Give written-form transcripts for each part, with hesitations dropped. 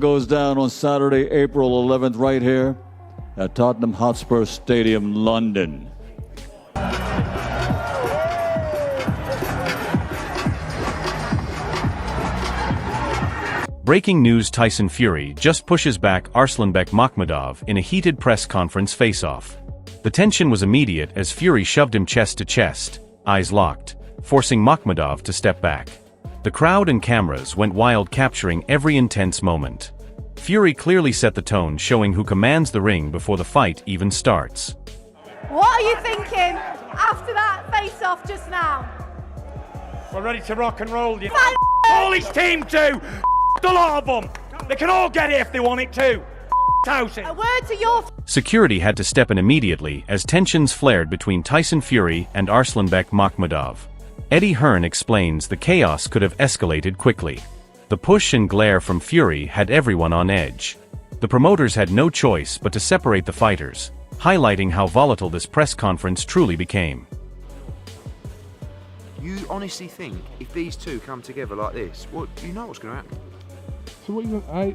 Goes down on Saturday, April 11th, right here at Tottenham Hotspur Stadium, London. Breaking news: Tyson Fury just pushes back Arslanbek Makhmudov in a heated press conference face-off. The tension was immediate as Fury shoved him chest to chest, eyes locked, forcing Makhmudov to step back. The crowd and cameras went wild, capturing every intense moment. Fury clearly set the tone, showing who commands the ring before the fight even starts. What are you thinking after that face-off just now? We're ready to rock and roll. All his team too. The lot of them. They can all get it if they want it too. Tyson. A word to your... Security had to step in immediately as tensions flared between Tyson Fury and Arslanbek Makhmudov. Eddie Hearn explains the chaos could have escalated quickly. The push and glare from Fury had everyone on edge. The promoters had no choice but to separate the fighters, highlighting how volatile this press conference truly became. You honestly think if these two come together like this, you know what's going to happen? So what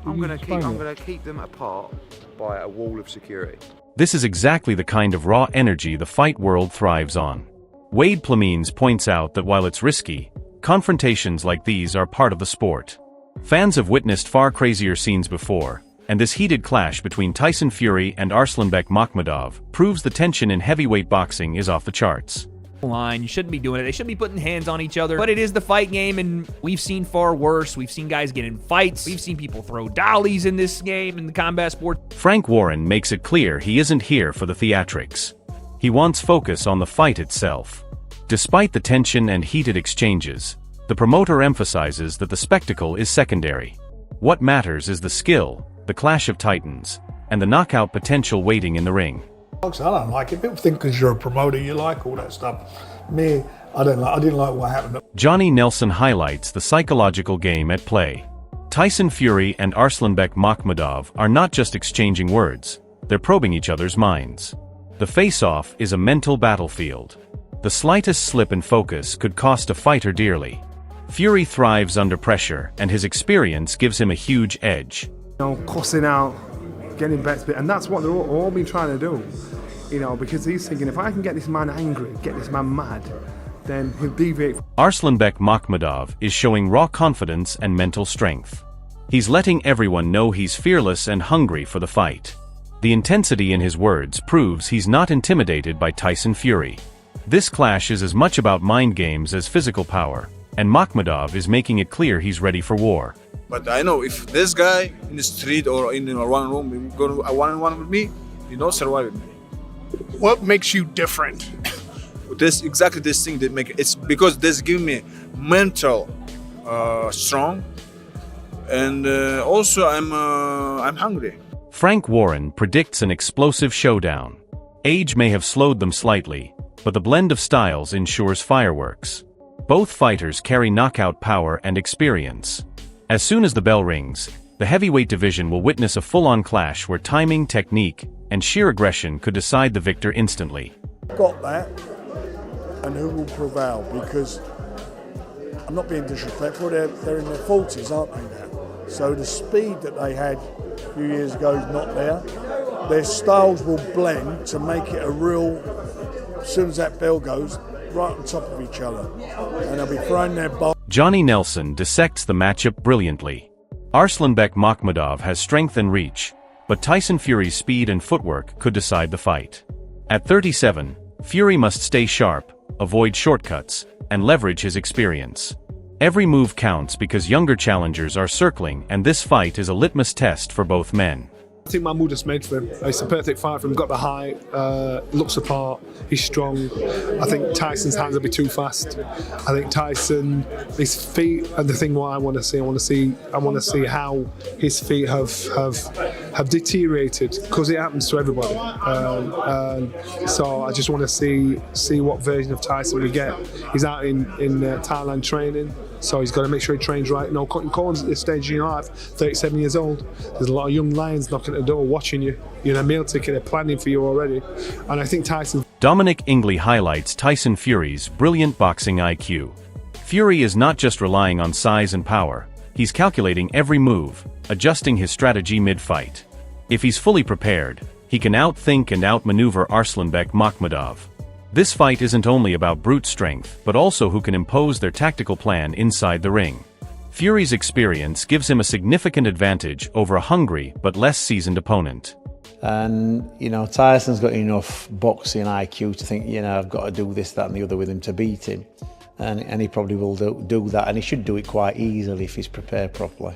I'm going to keep them apart by a wall of security. This is exactly the kind of raw energy the fight world thrives on. Wade Plemines points out that while it's risky, confrontations like these are part of the sport. Fans have witnessed far crazier scenes before, and this heated clash between Tyson Fury and Arslanbek Makhmudov proves the tension in heavyweight boxing is off the charts. You shouldn't be doing it. They shouldn't be putting hands on each other. But it is the fight game, and we've seen far worse. We've seen guys get in fights. We've seen people throw dollies in this game, in the combat sport. Frank Warren makes it clear he isn't here for the theatrics. He wants focus on the fight itself. Despite the tension and heated exchanges, the promoter emphasizes that the spectacle is secondary. What matters is the skill, the clash of titans, and the knockout potential waiting in the ring. I don't like it. People think because you're a promoter you like all that stuff. Me, I didn't like what happened. Johnny Nelson highlights the psychological game at play. Tyson Fury and Arslanbek Makhmudov are not just exchanging words, they're probing each other's minds. The face-off is a mental battlefield. The slightest slip in focus could cost a fighter dearly. Fury thrives under pressure, and his experience gives him a huge edge. Cussing out, getting bets, and that's what they're all been trying to do. Because he's thinking, if I can get this man angry, get this man mad, then he'll deviate. Arslanbek Makhmudov is showing raw confidence and mental strength. He's letting everyone know he's fearless and hungry for the fight. The intensity in his words proves he's not intimidated by Tyson Fury. This clash is as much about mind games as physical power, and Makhmudov is making it clear he's ready for war. But I know if this guy in the street or in one room go to a one-on-one with me, you know, survive with me. What makes you different? This thing that make it's because this give me mental strong, and also I'm hungry. Frank Warren predicts an explosive showdown. Age may have slowed them slightly, but the blend of styles ensures fireworks. Both fighters carry knockout power and experience. As soon as the bell rings, the heavyweight division will witness a full-on clash where timing, technique, and sheer aggression could decide the victor instantly. Got that, and who will prevail? Because I'm not being disrespectful, they're in their 40s, aren't they now? So the speed that they had a few years ago is not there. Their styles will blend to make it a real, as soon as that bell goes, right on top of each other. And they'll be throwing their ball. Johnny Nelson dissects the matchup brilliantly. Arslanbek Makhmudov has strength and reach, but Tyson Fury's speed and footwork could decide the fight. At 37, Fury must stay sharp, avoid shortcuts, and leverage his experience. Every move counts because younger challengers are circling, and this fight is a litmus test for both men. I think Mahmoud is made for him. It's a perfect fight for him. Got the height, looks apart, he's strong. I think Tyson's hands will be too fast. I think Tyson, his feet are the thing what I want to see. I want to see how his feet have deteriorated, because it happens to everybody. So I just want to see what version of Tyson we get. He's out in Thailand training. So he's got to make sure he trains right. No cutting corners at this stage in your life. 37 years old. There's a lot of young lions knocking at the door, watching you. You're in a meal ticket, they're planning for you already. And I think Tyson... Dominic Ingley highlights Tyson Fury's brilliant boxing IQ. Fury is not just relying on size and power, He's calculating every move, adjusting his strategy mid-fight. If he's fully prepared, he can outthink and outmaneuver Arslanbek Makhmudov. This fight isn't only about brute strength, but also who can impose their tactical plan inside the ring. Fury's experience gives him a significant advantage over a hungry but less seasoned opponent. And, you know, Tyson's got enough boxing IQ to think, you know, I've got to do this, that and the other with him to beat him. And he probably will do that, and he should do it quite easily if he's prepared properly.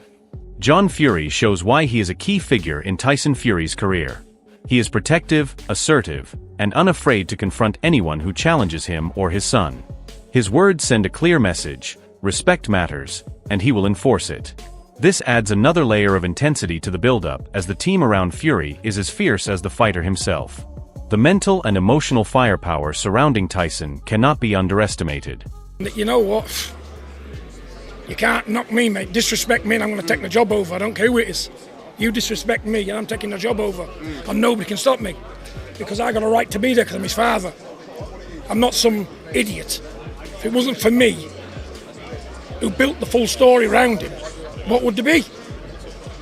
John Fury shows why he is a key figure in Tyson Fury's career. He is protective, assertive, and unafraid to confront anyone who challenges him or his son. His words send a clear message: respect matters, and he will enforce it. This adds another layer of intensity to the build-up, as the team around Fury is as fierce as the fighter himself. The mental and emotional firepower surrounding Tyson cannot be underestimated. You know what? You can't knock me, mate. Disrespect me and I'm going to take the job over. I don't care who it is. You disrespect me and I'm taking the job over. And nobody can stop me. Because I got a right to be there because I'm his father. I'm not some idiot. If it wasn't for me, who built the full story around him, what would there be?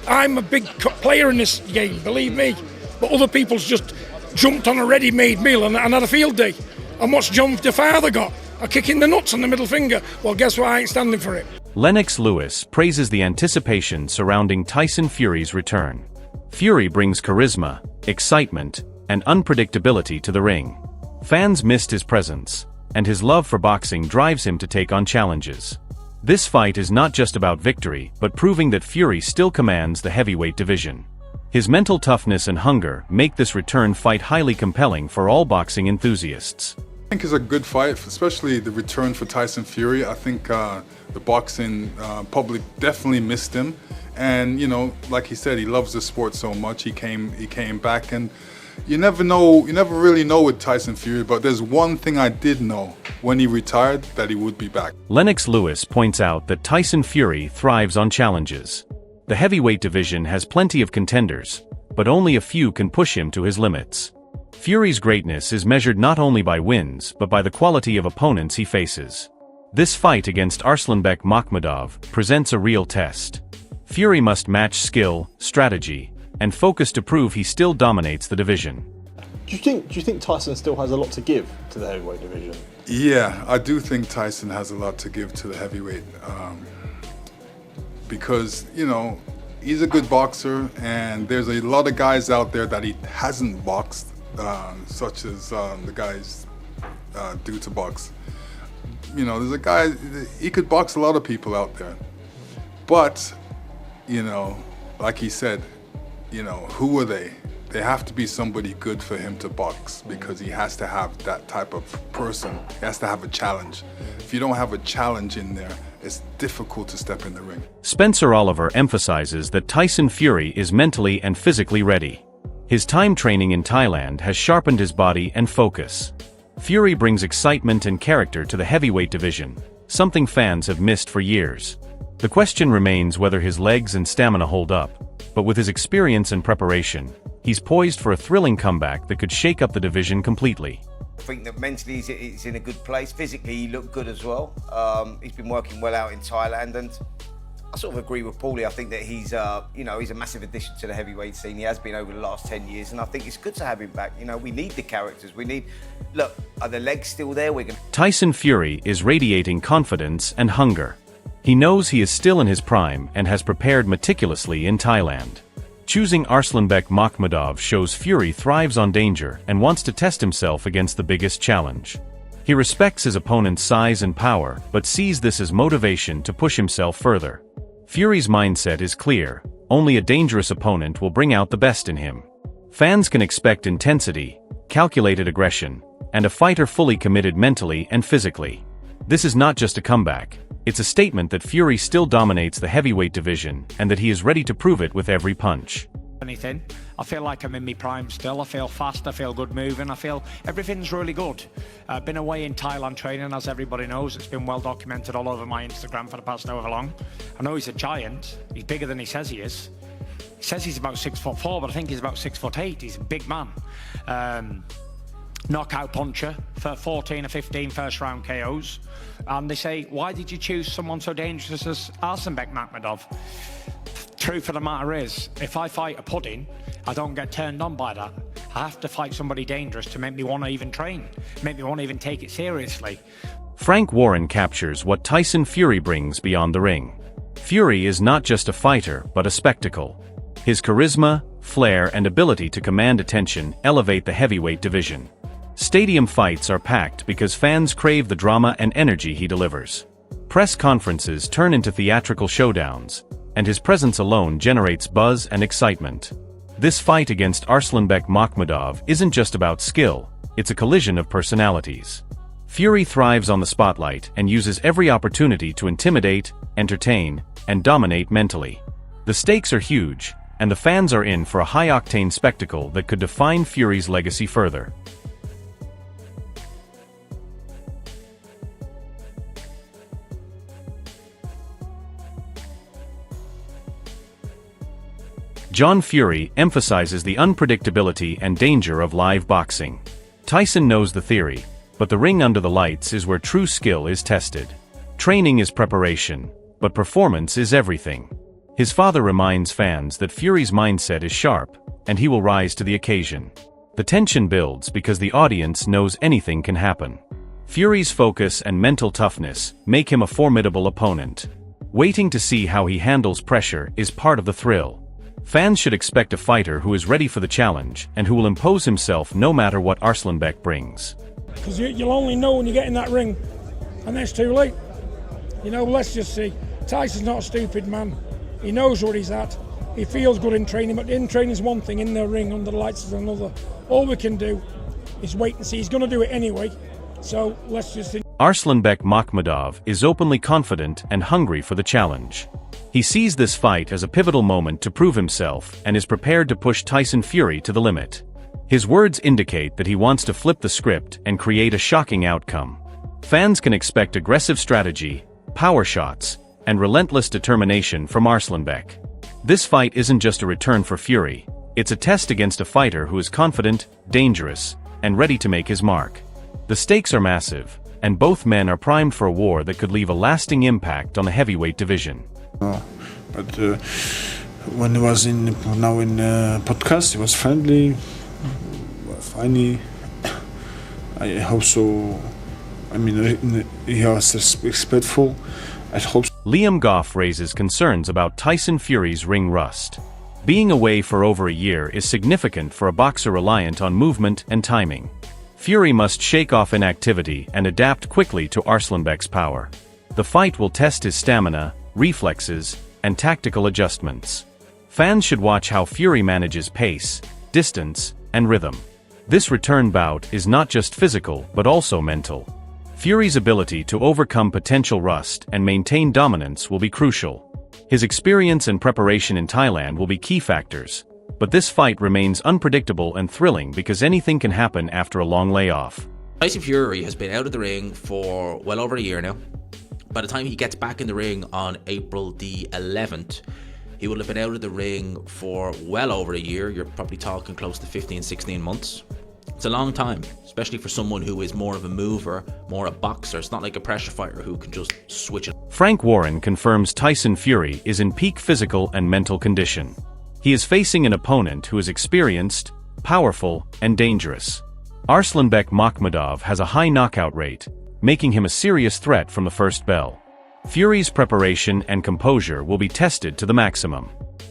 I'm a big player in this game, believe me. But other people's just jumped on a ready-made meal and had a field day. And what's John the father got? A kick in the nuts on the middle finger. Well, guess what? I ain't standing for it. Lennox Lewis praises the anticipation surrounding Tyson Fury's return. Fury brings charisma, excitement, and unpredictability to the ring. Fans missed his presence, and his love for boxing drives him to take on challenges. This fight is not just about victory, but proving that Fury still commands the heavyweight division. His mental toughness and hunger make this return fight highly compelling for all boxing enthusiasts. I think it's a good fight, especially the return for Tyson Fury. I think the boxing public definitely missed him, and you know, like he said, he loves the sport so much. He came back, and you never really know with Tyson Fury. But there's one thing I did know when he retired, that he would be back. Lennox Lewis points out that Tyson Fury thrives on challenges. The heavyweight division has plenty of contenders, but only a few can push him to his limits. Fury's greatness is measured not only by wins, but by the quality of opponents he faces. This fight against Arslanbek Makhmudov presents a real test. Fury must match skill, strategy, and focus to prove he still dominates the division. Do you think Tyson still has a lot to give to the heavyweight division? Yeah, I do think Tyson has a lot to give to the heavyweight, because, you know, he's a good boxer, and there's a lot of guys out there that he hasn't boxed, such as the guys due to box. You know, there's a guy, he could box a lot of people out there. But, you know, like he said, you know, who are they? They have to be somebody good for him to box, because he has to have that type of person. He has to have a challenge. If you don't have a challenge in there, it's difficult to step in the ring. Spencer Oliver emphasizes that Tyson Fury is mentally and physically ready. His time training in Thailand has sharpened his body and focus. Fury brings excitement and character to the heavyweight division, something fans have missed for years. The question remains whether his legs and stamina hold up, but with his experience and preparation, he's poised for a thrilling comeback that could shake up the division completely. I think that mentally he's in a good place. Physically, he looked good as well. He's been working well out in Thailand, and I sort of agree with Paulie. I think that he's a massive addition to the heavyweight scene. He has been over the last 10 years, and I think it's good to have him back. You know, we need the characters. Look, are the legs still there? Tyson Fury is radiating confidence and hunger. He knows he is still in his prime and has prepared meticulously in Thailand. Choosing Arslanbek Makhmudov shows Fury thrives on danger and wants to test himself against the biggest challenge. He respects his opponent's size and power, but sees this as motivation to push himself further. Fury's mindset is clear: only a dangerous opponent will bring out the best in him. Fans can expect intensity, calculated aggression, and a fighter fully committed mentally and physically. This is not just a comeback. It's a statement that Fury still dominates the heavyweight division and that he is ready to prove it with every punch. Anything. I feel like I'm in my prime still. I feel fast, I feel good moving, I feel everything's really good. I've been away in Thailand training, as everybody knows. It's been well documented all over my Instagram for the past however long. I know he's a giant. He's bigger than he says he is. He says he's about 6'4", but I think he's about 6'8". He's a big man. knockout puncher for 14 or 15 first-round KOs. And they say, why did you choose someone so dangerous as Arslanbek Makhmudov? Truth of the matter is, if I fight a pudding, I don't get turned on by that. I have to fight somebody dangerous to make me want to even train, make me want to even take it seriously. Frank Warren captures what Tyson Fury brings beyond the ring. Fury is not just a fighter, but a spectacle. His charisma, flair, and ability to command attention elevate the heavyweight division. Stadium fights are packed because fans crave the drama and energy he delivers. Press conferences turn into theatrical showdowns, and his presence alone generates buzz and excitement. This fight against Arslanbek Makhmudov isn't just about skill, it's a collision of personalities. Fury thrives on the spotlight and uses every opportunity to intimidate, entertain, and dominate mentally. The stakes are huge, and the fans are in for a high-octane spectacle that could define Fury's legacy further. John Fury emphasizes the unpredictability and danger of live boxing. Tyson knows the theory, but the ring under the lights is where true skill is tested. Training is preparation, but performance is everything. His father reminds fans that Fury's mindset is sharp, and he will rise to the occasion. The tension builds because the audience knows anything can happen. Fury's focus and mental toughness make him a formidable opponent. Waiting to see how he handles pressure is part of the thrill. Fans should expect a fighter who is ready for the challenge and who will impose himself no matter what Arslanbek brings. Because you'll only know when you get in that ring, and it's too late. You know, let's just see. Tyson's not a stupid man. He knows where he's at. He feels good in training, but in training is one thing, in the ring, under the lights is another. All we can do is wait and see. He's going to do it anyway, so let's just see. Arslanbek Makhmudov is openly confident and hungry for the challenge. He sees this fight as a pivotal moment to prove himself and is prepared to push Tyson Fury to the limit. His words indicate that he wants to flip the script and create a shocking outcome. Fans can expect aggressive strategy, power shots, and relentless determination from Arslanbek. This fight isn't just a return for Fury, it's a test against a fighter who is confident, dangerous, and ready to make his mark. The stakes are massive, and both men are primed for a war that could leave a lasting impact on the heavyweight division. But when he was in podcast, he was friendly, funny. I hope so. I mean, he was respectful. I hope so. Liam Goff raises concerns about Tyson Fury's ring rust. Being away for over a year is significant for a boxer reliant on movement and timing. Fury must shake off inactivity and adapt quickly to Arslanbek's power. The fight will test his stamina, reflexes, and tactical adjustments. Fans should watch how Fury manages pace, distance, and rhythm. This return bout is not just physical but also mental. Fury's ability to overcome potential rust and maintain dominance will be crucial. His experience and preparation in Thailand will be key factors, but this fight remains unpredictable and thrilling because anything can happen after a long layoff. Tyson Fury has been out of the ring for well over a year now. By the time he gets back in the ring on April the 11th, he will have been out of the ring for well over a year. You're probably talking close to 15, 16 months. It's a long time, especially for someone who is more of a mover, more a boxer. It's not like a pressure fighter who can just switch it. Frank Warren confirms Tyson Fury is in peak physical and mental condition. He is facing an opponent who is experienced, powerful, and dangerous. Arslanbek Makhmudov has a high knockout rate, making him a serious threat from the first bell. Fury's preparation and composure will be tested to the maximum.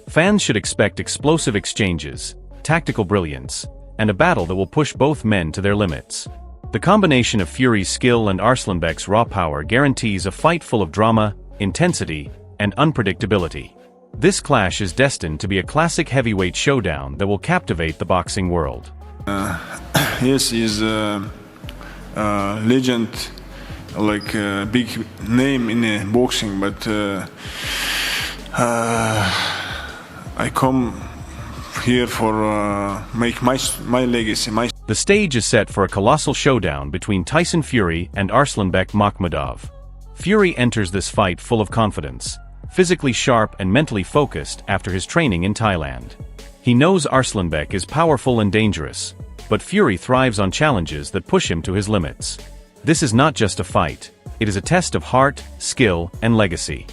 Fans should expect explosive exchanges, tactical brilliance, and a battle that will push both men to their limits. The combination of Fury's skill and Arslanbek's raw power guarantees a fight full of drama, intensity, and unpredictability. This clash is destined to be a classic heavyweight showdown that will captivate the boxing world. Yes, he's a legend, like a big name in boxing, but I come here for make my legacy. The stage is set for a colossal showdown between Tyson Fury and Arslanbek Makhmudov. Fury enters this fight full of confidence, physically sharp and mentally focused after his training in Thailand. He knows Arslanbek is powerful and dangerous, but Fury thrives on challenges that push him to his limits. This is not just a fight, it is a test of heart, skill, and legacy.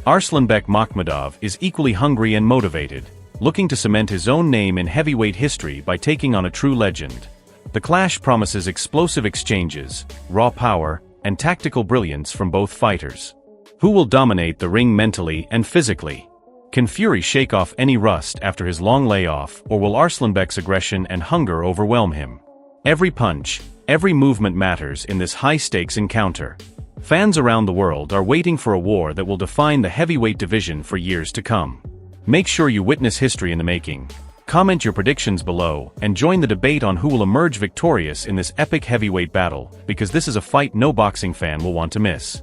Arslanbek Makhmudov is equally hungry and motivated, looking to cement his own name in heavyweight history by taking on a true legend. The clash promises explosive exchanges, raw power, and tactical brilliance from both fighters. Who will dominate the ring mentally and physically? Can Fury shake off any rust after his long layoff, or will Arslanbek's aggression and hunger overwhelm him? Every punch, every movement matters in this high-stakes encounter. Fans around the world are waiting for a war that will define the heavyweight division for years to come. Make sure you witness history in the making. Comment your predictions below, and join the debate on who will emerge victorious in this epic heavyweight battle, because this is a fight no boxing fan will want to miss.